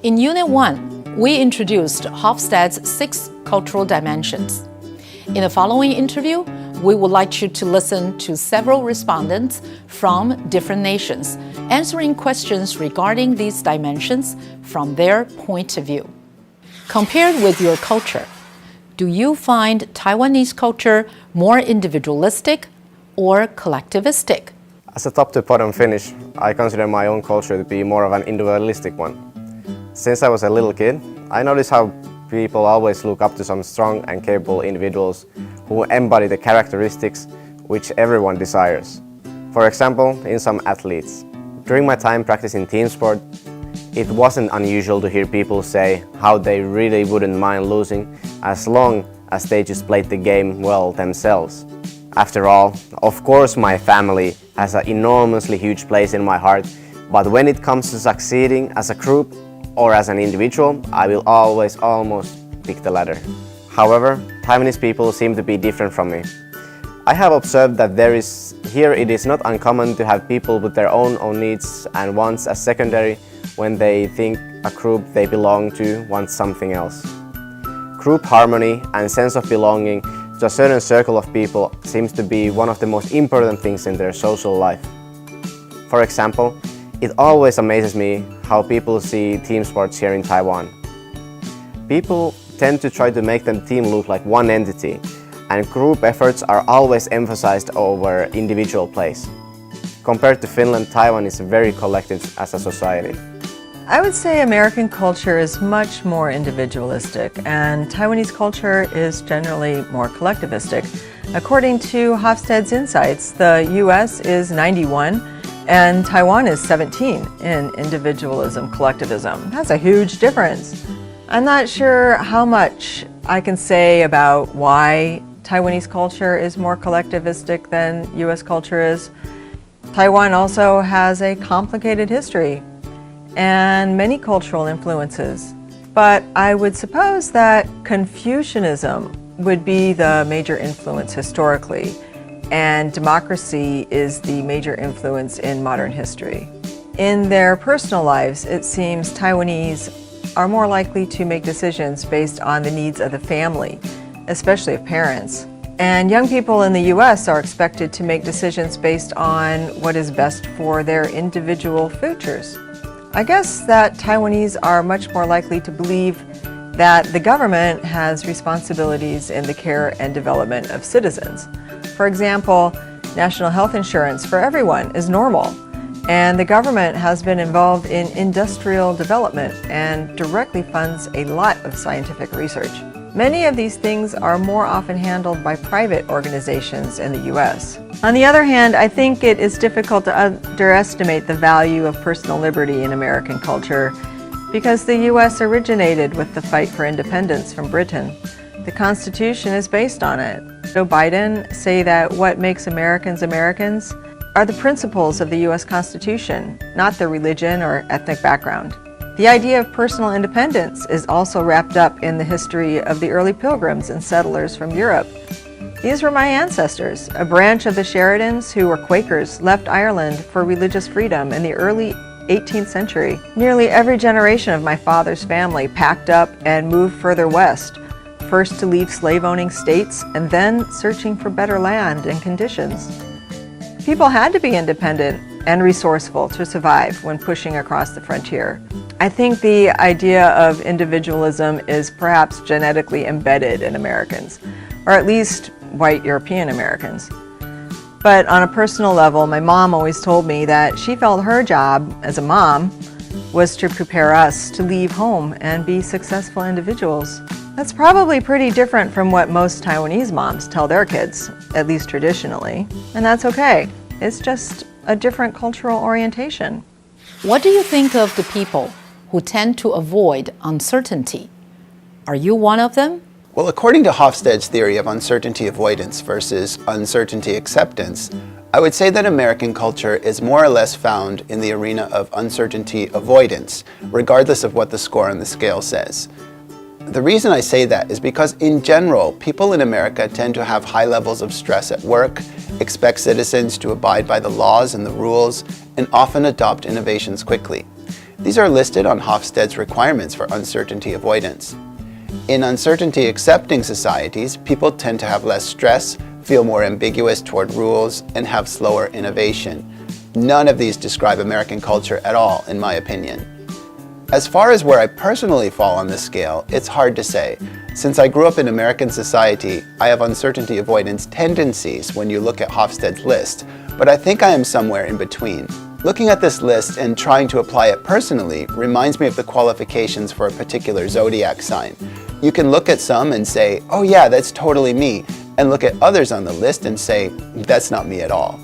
In Unit 1, we introduced Hofstede's 6 cultural dimensions. In the following interview, we would like you to listen to several respondents from different nations, answering questions regarding these dimensions from their point of view. Compared with your culture, do you find Taiwanese culture more individualistic or collectivistic? As a top to bottom Finnish, I consider my own culture to be more of an individualistic one. Since I was a little kid, I noticed how people always look up to some strong and capable individuals who embody the characteristics which everyone desires. For example, in some athletes. During my time practicing team sport, it wasn't unusual to hear people say how they really wouldn't mind losing as long as they just played the game well themselves. After all, of course my family has an enormously huge place in my heart, but when it comes to succeeding as a group or as an individual, I will always almost pick the latter. However, Taiwanese people seem to be different from me. I have observed that here it is not uncommon to have people with their own needs and wants as secondary when they think a group they belong to wants something else. Group harmony and sense of belonging to a certain circle of people seems to be one of the most important things in their social life. For example, it always amazes me how people see team sports here in Taiwan. People tend to try to make the team look like one entity, and group efforts are always emphasized over individual plays. Compared to Finland, Taiwan is very collective as a society. I would say American culture is much more individualistic, and Taiwanese culture is generally more collectivistic. According to Hofstede's insights, the US is 91 and Taiwan is 17 in individualism, collectivism. That's a huge difference. I'm not sure how much I can say about why Taiwanese culture is more collectivistic than US culture is. Taiwan also has a complicated history and many cultural influences. But I would suppose that Confucianism would be the major influence historically, and democracy is the major influence in modern history. In their personal lives, it seems Taiwanese are more likely to make decisions based on the needs of the family, especially of parents. And young people in the US are expected to make decisions based on what is best for their individual futures. I guess that Taiwanese are much more likely to believe that the government has responsibilities in the care and development of citizens. For example, national health insurance for everyone is normal, and the government has been involved in industrial development and directly funds a lot of scientific research. Many of these things are more often handled by private organizations in the US. On the other hand, I think it is difficult to underestimate the value of personal liberty in American culture because the US originated with the fight for independence from Britain. The Constitution is based on it. Joe Biden say that what makes Americans Americans are the principles of the US Constitution, not their religion or ethnic background. The idea of personal independence is also wrapped up in the history of the early pilgrims and settlers from Europe. These were my ancestors. A branch of the Sheridans, who were Quakers, left Ireland for religious freedom in the early 18th century. Nearly every generation of my father's family packed up and moved further west, first to leave slave-owning states and then searching for better land and conditions. People had to be independent and resourceful to survive when pushing across the frontier. I think the idea of individualism is perhaps genetically embedded in Americans, or at least white European Americans. But on a personal level, my mom always told me that she felt her job as a mom was to prepare us to leave home and be successful individuals. That's probably pretty different from what most Taiwanese moms tell their kids, at least traditionally, and that's okay. It's just a different cultural orientation. What do you think of the people who tend to avoid uncertainty? Are you one of them? Well, according to Hofstede's theory of uncertainty avoidance versus uncertainty acceptance, I would say that American culture is more or less found in the arena of uncertainty avoidance, regardless of what the score on the scale says. The reason I say that is because in general, people in America tend to have high levels of stress at work, expect citizens to abide by the laws and the rules, and often adopt innovations quickly. These are listed on Hofstede's requirements for uncertainty avoidance. In uncertainty accepting societies, people tend to have less stress, feel more ambiguous toward rules, and have slower innovation. None of these describe American culture at all, in my opinion. As far as where I personally fall on this scale, it's hard to say. Since I grew up in American society, I have uncertainty avoidance tendencies when you look at Hofstede's list, but I think I am somewhere in between. Looking at this list and trying to apply it personally reminds me of the qualifications for a particular zodiac sign. You can look at some and say, oh yeah, that's totally me, and look at others on the list and say, that's not me at all.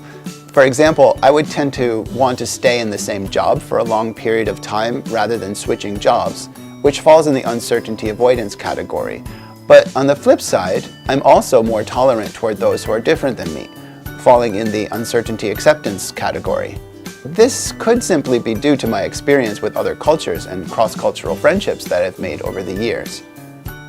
For example, I would tend to want to stay in the same job for a long period of time rather than switching jobs, which falls in the uncertainty avoidance category. But on the flip side, I'm also more tolerant toward those who are different than me, falling in the uncertainty acceptance category. This could simply be due to my experience with other cultures and cross-cultural friendships that I've made over the years.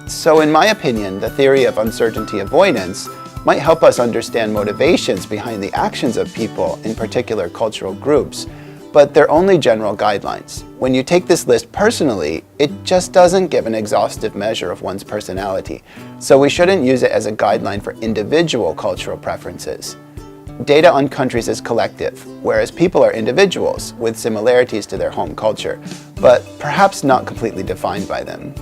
So in my opinion, the theory of uncertainty avoidance might help us understand motivations behind the actions of people in particular cultural groups, but they're only general guidelines. When you take this list personally, it just doesn't give an exhaustive measure of one's personality, so we shouldn't use it as a guideline for individual cultural preferences. Data on countries is collective, whereas people are individuals with similarities to their home culture, but perhaps not completely defined by them.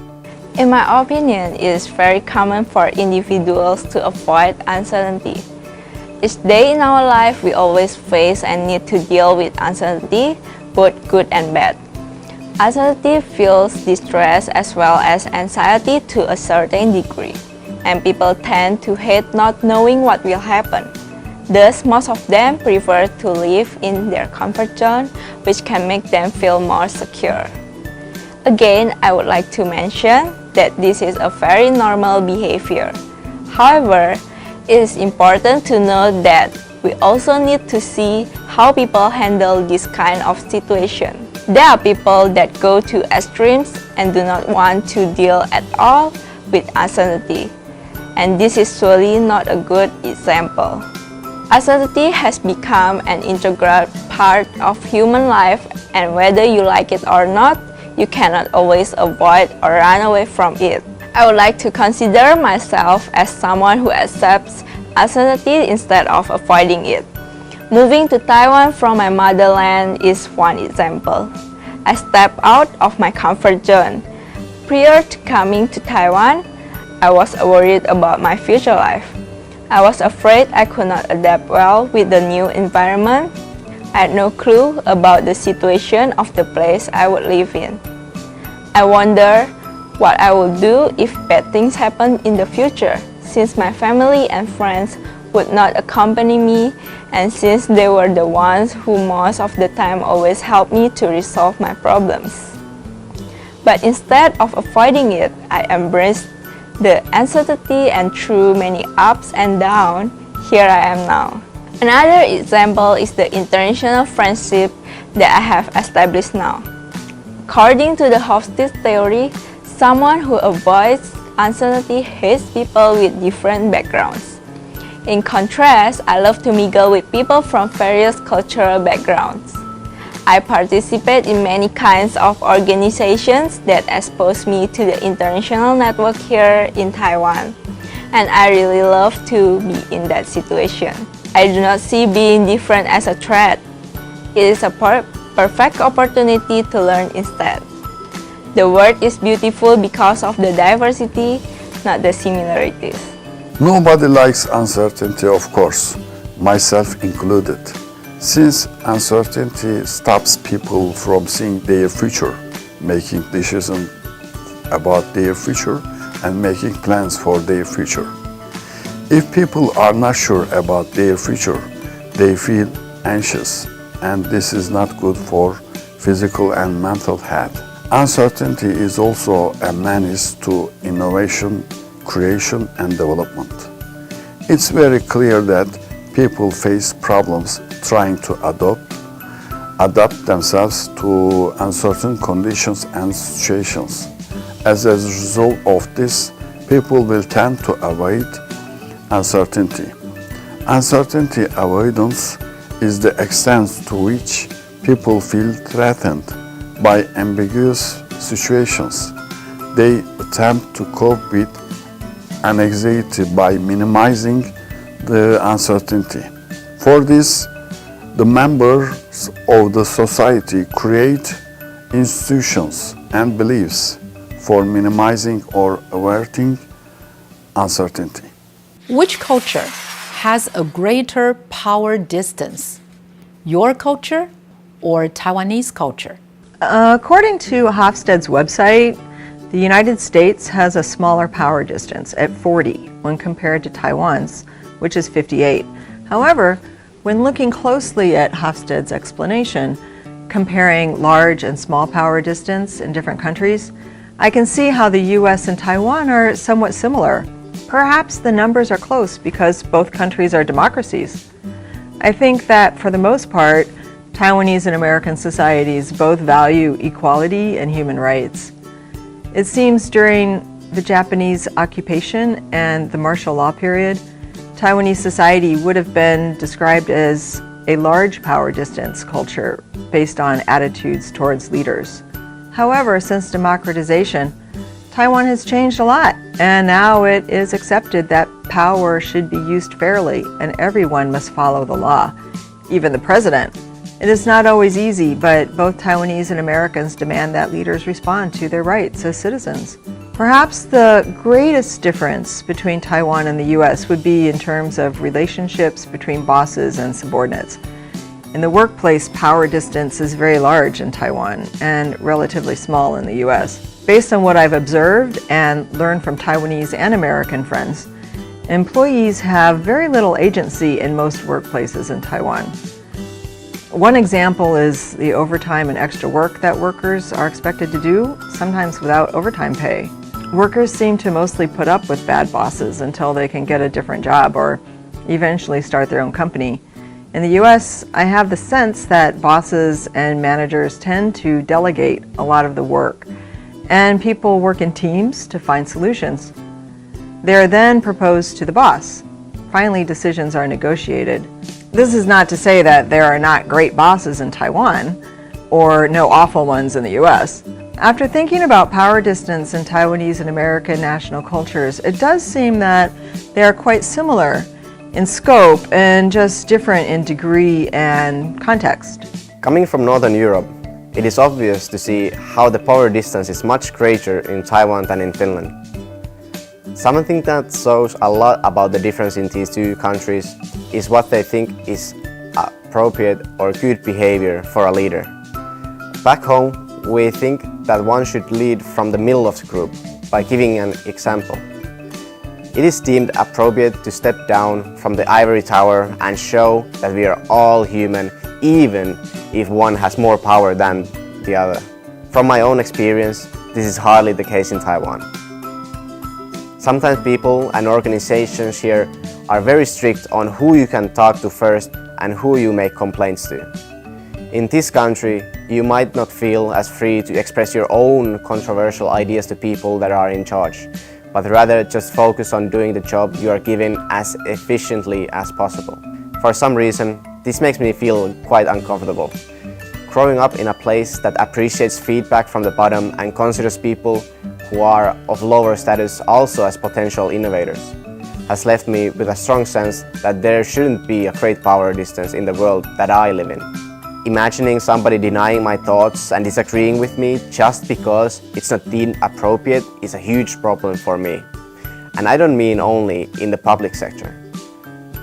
In my opinion, it is very common for individuals to avoid uncertainty. Each day in our life, we always face and need to deal with uncertainty, both good and bad. Uncertainty feels distress as well as anxiety to a certain degree, and people tend to hate not knowing what will happen. Thus, most of them prefer to live in their comfort zone, which can make them feel more secure. Again, I would like to mention that this is a very normal behavior. However, it is important to note that we also need to see how people handle this kind of situation. There are people that go to extremes and do not want to deal at all with uncertainty, and this is surely not a good example. Uncertainty has become an integral part of human life, and whether you like it or not, you cannot always avoid or run away from it. I would like to consider myself as someone who accepts uncertainty instead of avoiding it. Moving to Taiwan from my motherland is one example. I stepped out of my comfort zone. Prior to coming to Taiwan, I was worried about my future life. I was afraid I could not adapt well with the new environment. I had no clue about the situation of the place I would live in. I wonder what I would do if bad things happen in the future, since my family and friends would not accompany me, and since they were the ones who most of the time always helped me to resolve my problems. But instead of avoiding it, I embraced the uncertainty, and through many ups and downs, here I am now. Another example is the international friendship that I have established now. According to the Hofstede theory, someone who avoids uncertainty hates people with different backgrounds. In contrast, I love to mingle with people from various cultural backgrounds. I participate in many kinds of organizations that expose me to the international network here in Taiwan, and I really love to be in that situation. I do not see being different as a threat. It is a perfect opportunity to learn instead. The world is beautiful because of the diversity, not the similarities. Nobody likes uncertainty, of course, myself included, since uncertainty stops people from seeing their future, making decisions about their future, and making plans for their future. If people are not sure about their future, they feel anxious, and this is not good for physical and mental health. Uncertainty is also a menace to innovation, creation, and development. It's very clear that people face problems trying to adapt themselves to uncertain conditions and situations. As a result of this, people will tend to avoid uncertainty. Uncertainty avoidance is the extent to which people feel threatened by ambiguous situations. They attempt to cope with anxiety by minimizing the uncertainty. For this, the members of the society create institutions and beliefs for minimizing or averting uncertainty. Which culture has a greater power distance? Your culture or Taiwanese culture? According to Hofstede's website, the United States has a smaller power distance at 40 when compared to Taiwan's, which is 58. However, when looking closely at Hofstede's explanation, comparing large and small power distance in different countries, I can see how the US and Taiwan are somewhat similar. Perhaps the numbers are close because both countries are democracies. I think that for the most part, Taiwanese and American societies both value equality and human rights. It seems during the Japanese occupation and the martial law period, Taiwanese society would have been described as a large power distance culture based on attitudes towards leaders. However, since democratization, Taiwan has changed a lot, and now it is accepted that power should be used fairly and everyone must follow the law, even the president. It is not always easy, but both Taiwanese and Americans demand that leaders respond to their rights as citizens. Perhaps the greatest difference between Taiwan and the US would be in terms of relationships between bosses and subordinates. In the workplace, power distance is very large in Taiwan and relatively small in the US. Based on what I've observed and learned from Taiwanese and American friends, employees have very little agency in most workplaces in Taiwan. One example is the overtime and extra work that workers are expected to do, sometimes without overtime pay. Workers seem to mostly put up with bad bosses until they can get a different job or eventually start their own company. In the US, I have the sense that bosses and managers tend to delegate a lot of the work, and people work in teams to find solutions. They are then proposed to the boss. Finally, decisions are negotiated. This is not to say that there are not great bosses in Taiwan or no awful ones in the US. After thinking about power distance in Taiwanese and American national cultures, it does seem that they are quite similar in scope and just different in degree and context. Coming from Northern Europe, it is obvious to see how the power distance is much greater in Taiwan than in Finland. Something that shows a lot about the difference in these two countries is what they think is appropriate or good behavior for a leader. Back home, we think that one should lead from the middle of the group by giving an example. It is deemed appropriate to step down from the ivory tower and show that we are all human, even if one has more power than the other. From my own experience, this is hardly the case in Taiwan. Sometimes people and organizations here are very strict on who you can talk to first and who you make complaints to. In this country, you might not feel as free to express your own controversial ideas to people that are in charge, but rather just focus on doing the job you are given as efficiently as possible. For some reason, this makes me feel quite uncomfortable. Growing up in a place that appreciates feedback from the bottom and considers people who are of lower status also as potential innovators has left me with a strong sense that there shouldn't be a great power distance in the world that I live in. Imagining somebody denying my thoughts and disagreeing with me just because it's not deemed appropriate is a huge problem for me. And I don't mean only in the public sector.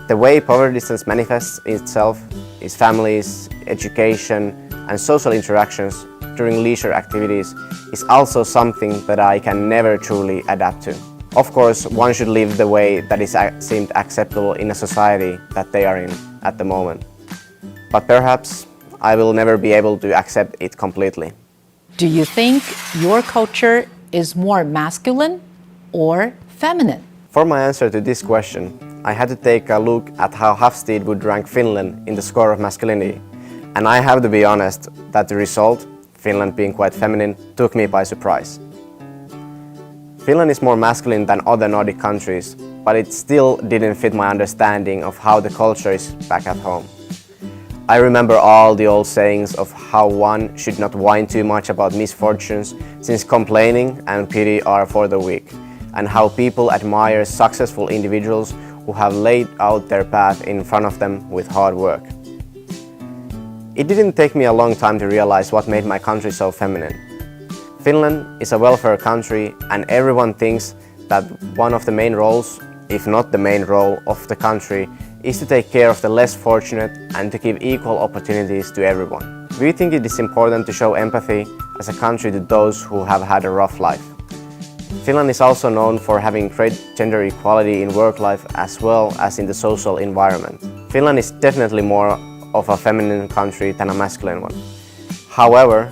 The way power distance manifests itself is families, education, and social interactions during leisure activities is also something that I can never truly adapt to. Of course, one should live the way that is seemed acceptable in a society that they are in at the moment. But perhaps I will never be able to accept it completely. Do you think your culture is more masculine or feminine? For my answer to this question, I had to take a look at how Hofstede would rank Finland in the score of masculinity. And I have to be honest that the result, Finland being quite feminine, took me by surprise. Finland is more masculine than other Nordic countries, but it still didn't fit my understanding of how the culture is back at home. I remember all the old sayings of how one should not whine too much about misfortunes, since complaining and pity are for the weak, and how people admire successful individuals who have laid out their path in front of them with hard work. It didn't take me a long time to realize what made my country so feminine. Finland is a welfare country, and everyone thinks that one of the main roles, if not the main role of the country, is to take care of the less fortunate and to give equal opportunities to everyone. We think it is important to show empathy as a country to those who have had a rough life. Finland is also known for having great gender equality in work life as well as in the social environment. Finland is definitely more of a feminine country than a masculine one. However,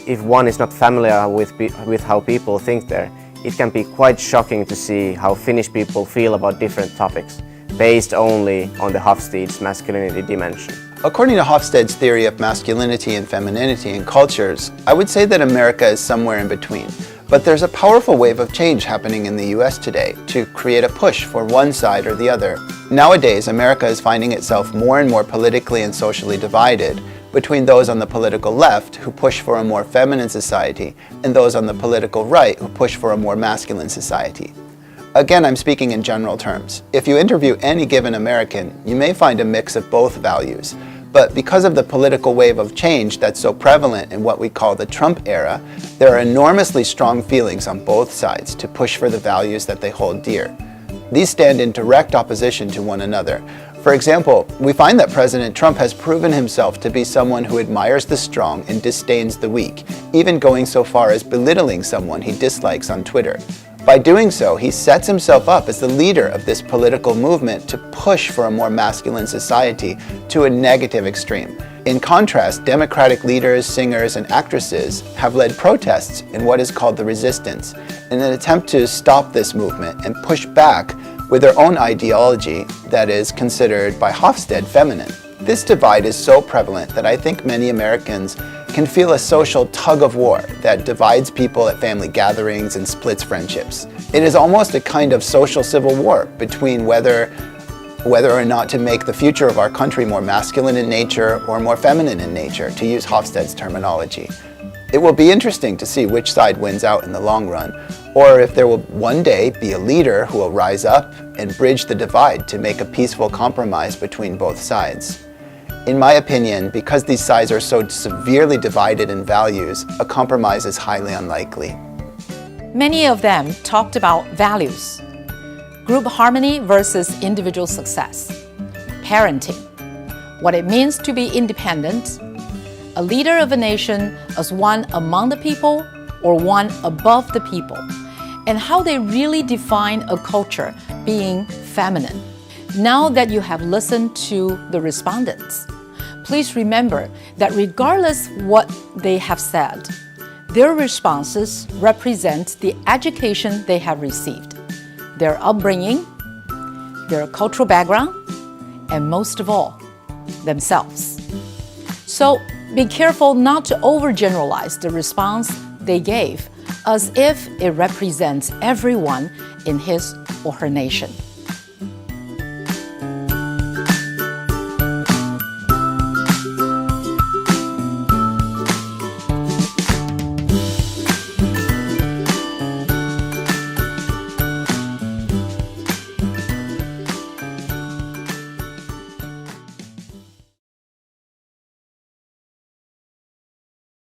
if one is not familiar with how people think there, it can be quite shocking to see how Finnish people feel about different topics, based only on the Hofstede's masculinity dimension. According to Hofstede's theory of masculinity and femininity in cultures, I would say that America is somewhere in between. But there's a powerful wave of change happening in the US today to create a push for one side or the other. Nowadays, America is finding itself more and more politically and socially divided between those on the political left who push for a more feminine society and those on the political right who push for a more masculine society. Again, I'm speaking in general terms. If you interview any given American, you may find a mix of both values. But because of the political wave of change that's so prevalent in what we call the Trump era, there are enormously strong feelings on both sides to push for the values that they hold dear. These stand in direct opposition to one another. For example, we find that President Trump has proven himself to be someone who admires the strong and disdains the weak, even going so far as belittling someone he dislikes on Twitter. By doing so, he sets himself up as the leader of this political movement to push for a more masculine society to a negative extreme. In contrast, Democratic leaders, singers, and actresses have led protests in what is called the resistance, in an attempt to stop this movement and push back with their own ideology that is considered by Hofstede feminine. This divide is so prevalent that I think many Americans can feel a social tug-of-war that divides people at family gatherings and splits friendships. It is almost a kind of social civil war between whether or not to make the future of our country more masculine in nature or more feminine in nature, to use Hofstede's terminology. It will be interesting to see which side wins out in the long run, or if there will one day be a leader who will rise up and bridge the divide to make a peaceful compromise between both sides. In my opinion, because these sides are so severely divided in values, a compromise is highly unlikely. Many of them talked about values, group harmony versus individual success, parenting, what it means to be independent, a leader of a nation as one among the people or one above the people, and how they really define a culture being feminine. Now that you have listened to the respondents, please remember that regardless what they have said, their responses represent the education they have received, their upbringing, their cultural background, and most of all, themselves. So be careful not to overgeneralize the response they gave as if it represents everyone in his or her nation.